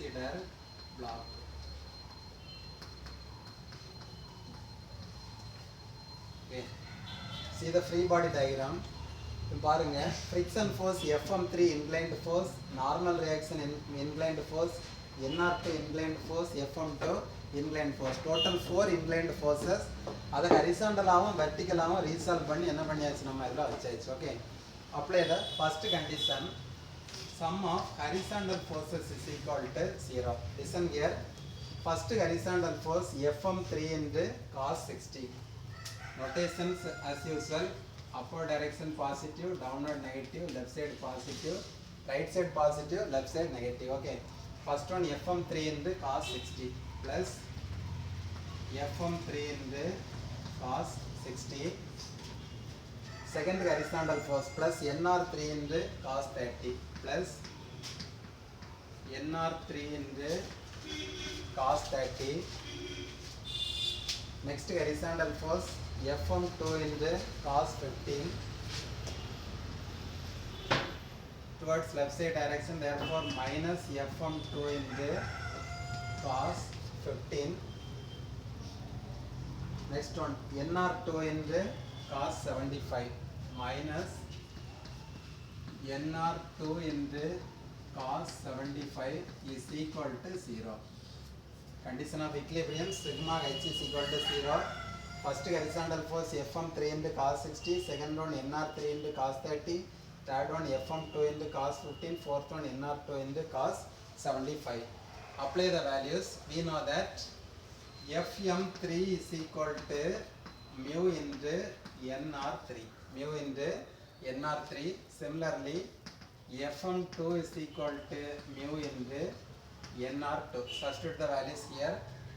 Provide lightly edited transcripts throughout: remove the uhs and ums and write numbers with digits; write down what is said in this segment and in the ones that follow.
consider block. Okay. See the free body diagram. பாருங்க friction force Fm3 inclined force, normal reaction inclined force, NR2 inclined force, Fm2 inclined force, total 4 inclined forces. அதை ஹரிசாண்டலாகவும் வெர்டிக்கலாகவும் resolve பண்ணி என்ன பண்ணியாச்சு நம்ம இதில் வச்சாச்சு. Okay, apply the first condition. Sum of horizontal forces is equal to 0. Listen here. First horizontal force Fm3 into cos 60. Notations as usual. Upward direction positive, downward negative, left side positive, right side positive, left side negative. Okay. First one Fm3 into cos 60 plus Fm3 into cos 60. Second horizontal force plus Nr3 into cos 30 plus Nr3 into cos 30. Next horizontal force Fm2 into cos 15 towards left side direction, therefore minus Fm2 into cos 15. Next one Nr2 into cos 75 minus Nr2 into cos 75 is equal to 0. Condition of equilibrium, sigma h is equal to 0. First horizontal force Fm3 into cos 60, second one Nr3 into cos 30, third one Fm2 into cos 15, fourth one Nr2 into cos 75. Apply the values. We know that Fm3 is equal to mu into Nr3. Mu into Nr3. Similarly, Fm2 is equal to mu into Nr2. Substitute the values here.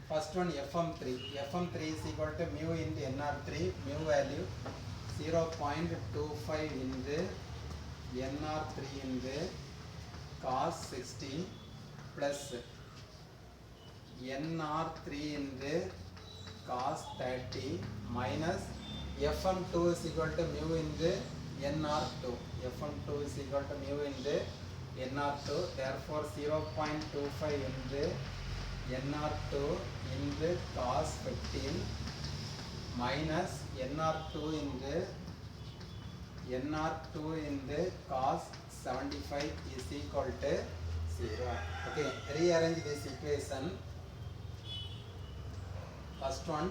First one Fm3. Fm3 is equal to mu into Nr3. Mu value 0.25 into Nr3 into cos 60 plus Nr3 into cos 30 minus Fm2 is equal to mu into Nr2. Fm2 is equal to mu into Nr2. Therefore 0.25 into Nr2 into cos 15 minus Nr2 into cos 75 is equal to 0. Okay, rearrange this equation. First one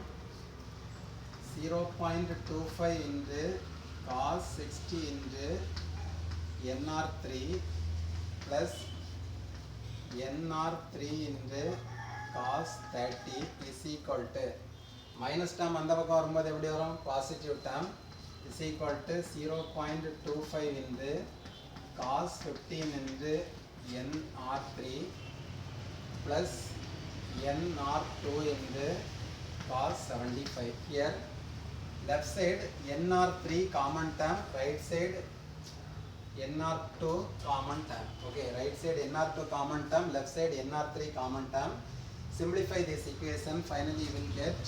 0.25 into cos 60 into Nr3 plus Nr3 into cos 30 is equal to minus term அந்த பக்கம் வரும்போது எப்படி வரும் positive term is equal to 0.25 into cos 15 into Nr3 plus Nr2 into cos 75. Here left side Nr3 common term, right side Nr2 common term. Okay, right side Nr2 common term, left side Nr3 common term. Simplify this equation. Finally you will get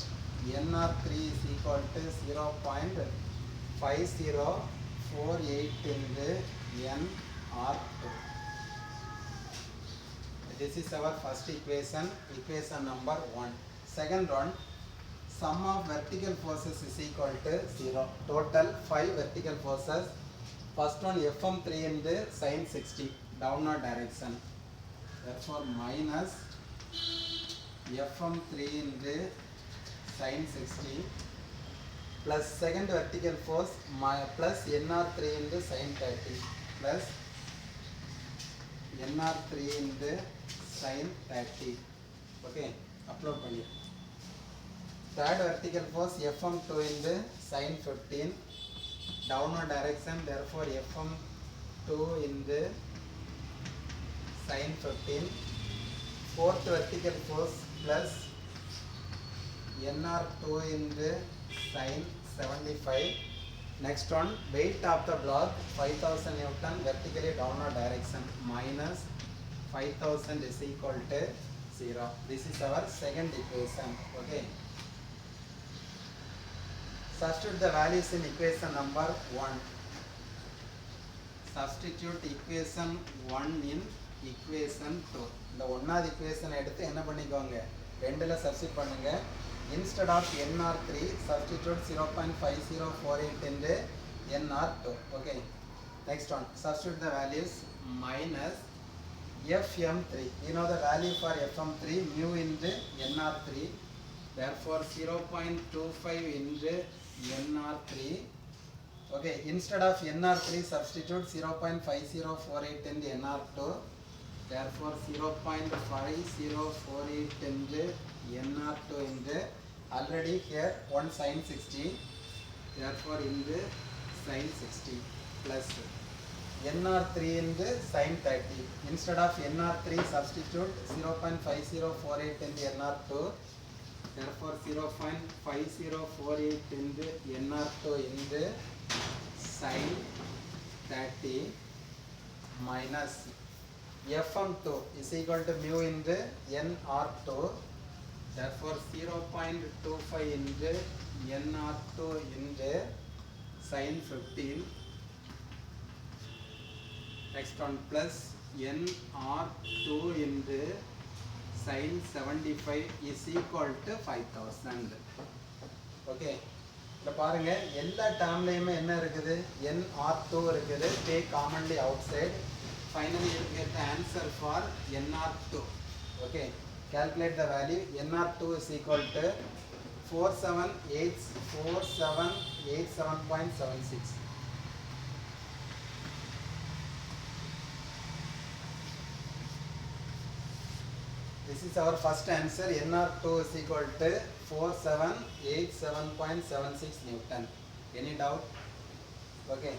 Nr3 is equal to 0.5048 into Nr2. This is our first equation, equation number 1. Second one, sum of vertical forces is equal to 0. Total 5 vertical forces. First one Fm3 into sin 60, downward direction. Therefore minus Fm3 into sin 60 plus second vertical force plus Nr3 into sin 30 plus Nr3 into sin 30. Okay, upload பண்ணி. Third vertical force Fm2 into sin 15, downward direction, therefore Fm2 into sin 15. Fourth vertical force plus Nr2 into sin 75. Next one, weight of the block 5000 Newton, vertically downward direction, minus 5000 is equal to 0. This is our second equation. Okay. Substitute the values in equation number 1. Substitute equation 1 in equation 2. The 1 ஒன்றாவது இக்குவேஷனை எடுத்து என்ன பண்ணிக்கோங்க, ரெண்டில் substitute பண்ணுங்க. Instead of NR3 substitute 0.5048 into NR2. Okay, next one, substitute the values. Minus FM3, you know the value for FM3 mu into NR3, therefore 0.25 into NR3. Okay, instead of NR3 substitute 0.5048 into NR2, therefore 0.5048 into NR2 into, already here 1 sin 60, therefore into sin 60 plus NR3 into sin 30. Instead of NR3 substitute 0.5048 into NR2, therefore 0.5048 into NR2 into sin 30 minus FM2 is equal to mu into NR2, therefore 0.25 into NR2 into sin 15. Next one plus NR2 into sin 75 is equal to 5000. Okay, இப்போ பாருங்க எல்லா டேர்ம்லையுமே என்ன இருக்குது, NR2 இருக்குது, take commonly outside. Finally you get the answer for NR2. Okay, calculate the value. NR2 is equal to 4787.76. This is our first answer. NR2 is equal to 4787.76 Newton. Any doubt? Okay.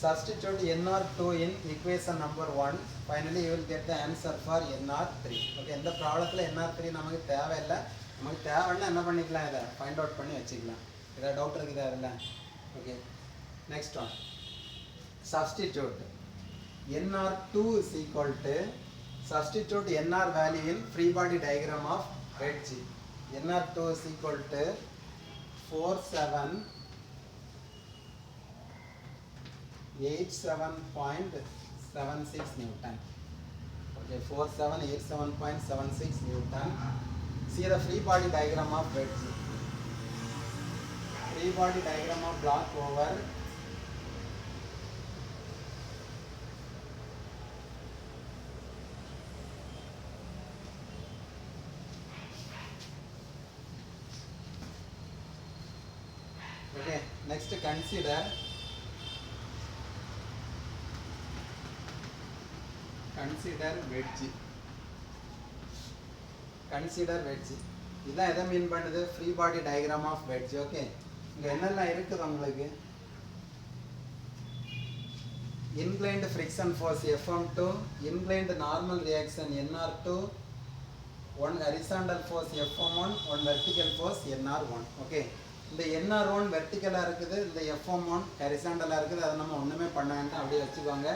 Substitute NR2 in equation number 1. Finally you will get the answer for NR3. Okay, இந்த ப்ராப்ளத்தில் NR3 நமக்கு தேவையில்லை. நமக்கு தேவைன்னா என்ன பண்ணிக்கலாம், இதை find out பண்ணி வச்சுக்கலாம். ஏதாவது டவுட் இருக்குதா அதில்? Okay, next one. Substitute NR2 is equal to, substitute NR value in free body diagram of wedge. NR2 is equal to 4787.76 Newton. Okay, 4787.76 Newton. See the free body diagram of wedge. Free body diagram of block over okay. Next consider wedge. Consider wedge. இதான் எதை mean பண்ணுது, free body diagram of wedge. Okay, இங்கே என்னெல்லாம் இருக்குது உங்களுக்கு, inclined friction force FM2, inclined normal reaction NR2, one horizontal force FM1, one vertical force NR1. Okay, இந்த NR1 வெர்டிக்கலாக இருக்குது, இந்த FM1 ஹரிசாண்டலாக இருக்குது. அதை நம்ம ஒன்றுமே பண்ண வேண்டாம், அப்படியே வச்சுக்கோங்க.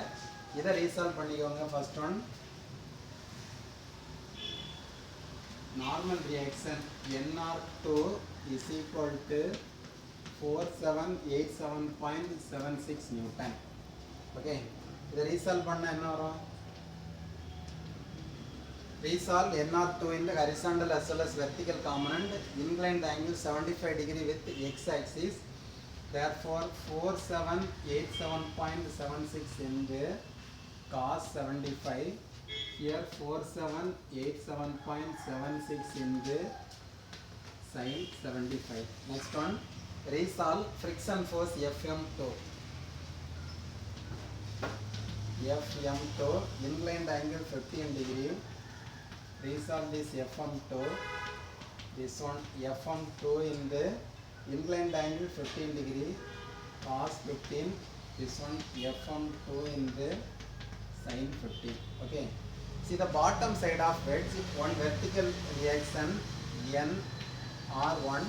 இதை ரீசால்வ் பண்ணிக்கோங்க. First one, normal reaction NR2 is equal to 4787.76 Newton. Okay, இதை ரீசால்வ் பண்ண என்ன வரும், resolve NR2 in the horizontal as well as vertical component, inclined angle 75 degree with x axis, therefore 4787.76 into cos 75, here 4787.76 into sin 75. Next one, resolve friction force FM2. FM2, inclined angle 15 degree. Resolve this FM2. This one FM2 in the inclined angle 15 degree, cos 15. This one FM2 in the sin 15. Okay. See the bottom side of wedge, one vertical reaction NR1,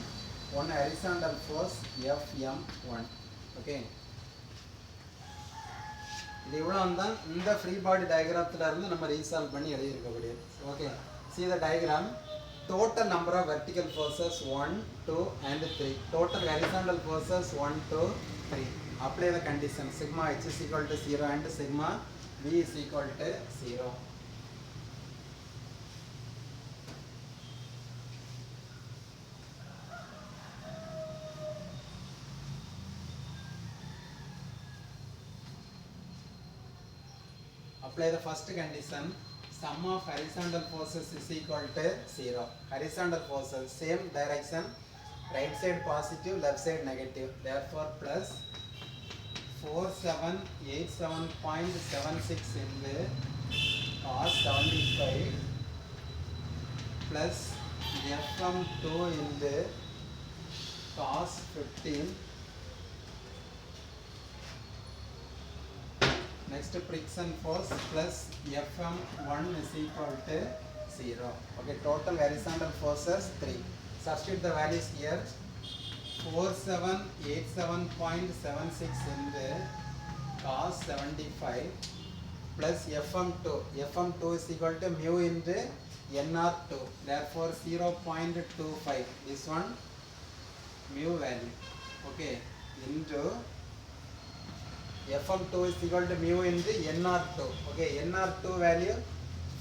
one horizontal force FM1. Okay. இது இவ்வளோ தான் இந்த free body டயக்ராமத்தில் இருந்து நம்ம resolve பண்ணி எழுதியிருக்கக்கூடியது. Okay, see the diagram. Total number of vertical forces 1, 2 and 3. Total horizontal forces 1, 2, 3. Apply the condition. Sigma h is equal to 0 and sigma v is equal to 0. apply the first condition. Sum of horizontal forces is equal to 0. Horizontal forces, same direction, right side positive, left side negative. Therefore, plus 4787.76 into cos 75 plus FM2 into cos 15. Next, friction force plus Fm1 is equal to 0. Okay, total horizontal forces 3. Substitute the values here. 4787.76 in the cos 75 plus Fm2. Fm2 is equal to mu into nr2. Therefore 0.25. This one mu value. Okay, into Fm2 is equal to mu into nr2. Okay, nr2 value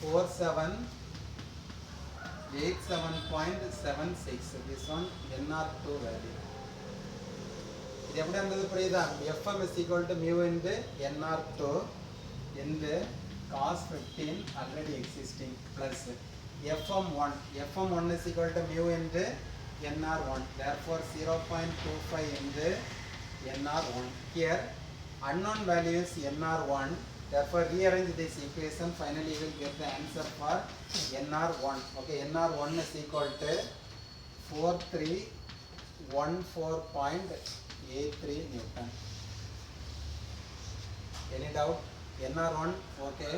4787.76. This one nr2 value. இது எப்படி வந்தது புரியுதா? Fm is equal to mu into nr2 into cos 15 already existing plus Fm1. Fm1 is equal to mu into nr1. Therefore 0.25 into nr1. Here unknown value is nr1. Therefore rearrange this equation. Finally you will get the answer for nr1. Okay, nr1 is equal to 4314.83 Newton. Any doubt? nr1. Okay.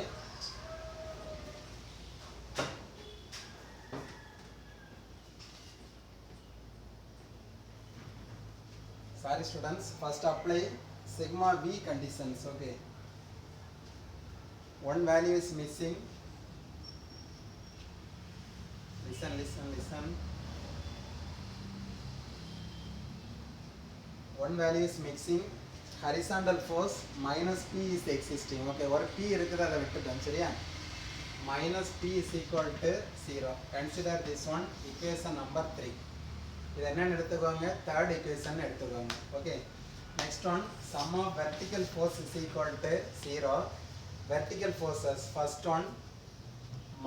Sorry students, first apply sigma v conditions. Okay, one value is missing. Listen. One value is missing. Horizontal force minus p is existing. Okay, or p irukkuda adha vittutom seriya. Minus p is equal to 0. Consider this one equation number 3. இது என்னன்னு எடுத்துக்கோங்க, third equation எடுத்துக்கோங்க. Okay, next one, sum of vertical force is equal to 0. Vertical forces, first one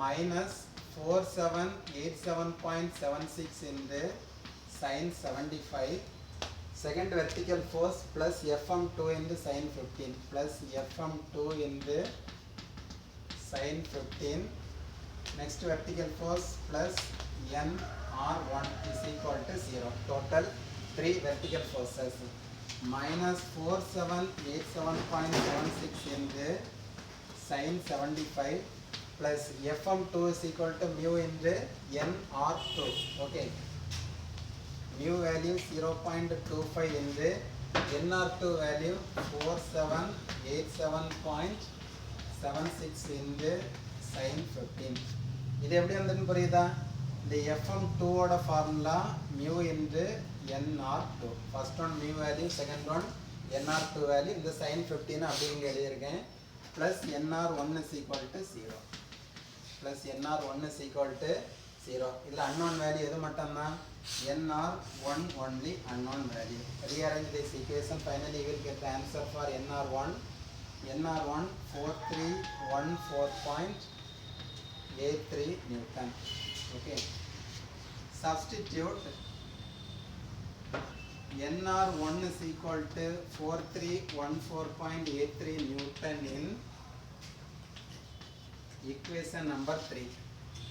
minus 4787.76 into sin 75. Second vertical force plus Fm2 into sin 15 plus Fm2 into sin 15. Next vertical force plus nr1 is equal to 0. Total 3 vertical forces. Minus 4787.76 into sin 75 plus Fm2 is equal to mu into nr2. Okay, mu value 0.25 into nr2 value 4787.76 into sin 15. இது எப்படி வந்ததுன்னு புரியுதா? இந்த Fm2 ஓட formula mu into nr2. First one mu value, second one nr2 value. இந்த sin 15 அப்படி இங்கே எழுதியிருக்கேன். Plus nr1 is equal to 0. Plus nr1 is equal to 0. இதில் unknown வேல்யூ எது மட்டும்தான்? nr1 only unknown value. Rearrange this equation. Finally you will get the answer for nr1. nr1 4314.83 Newton. Okay, substitute nr1 is equal to 4314.83 Newton in equation number 3.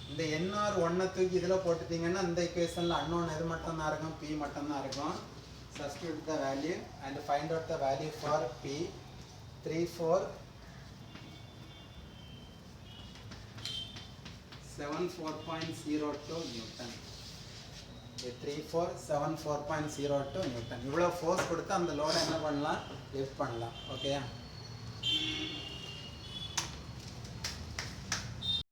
இந்த nr1 தூக்கி இதில் போட்டுட்டீங்கன்னா இந்த equationல unknown எது மட்டும் தான் இருக்கும்? p மட்டும் தான் இருக்கும். Substitute the value and find out the value for p. 3474.02 Newton. 3474.02 Newton. இவ்வளோ ஃபோர்ஸ் கொடுத்து அந்த லோடை என்ன பண்ணலாம்? லிஃப்ட் பண்ணலாம். ஓகேயா?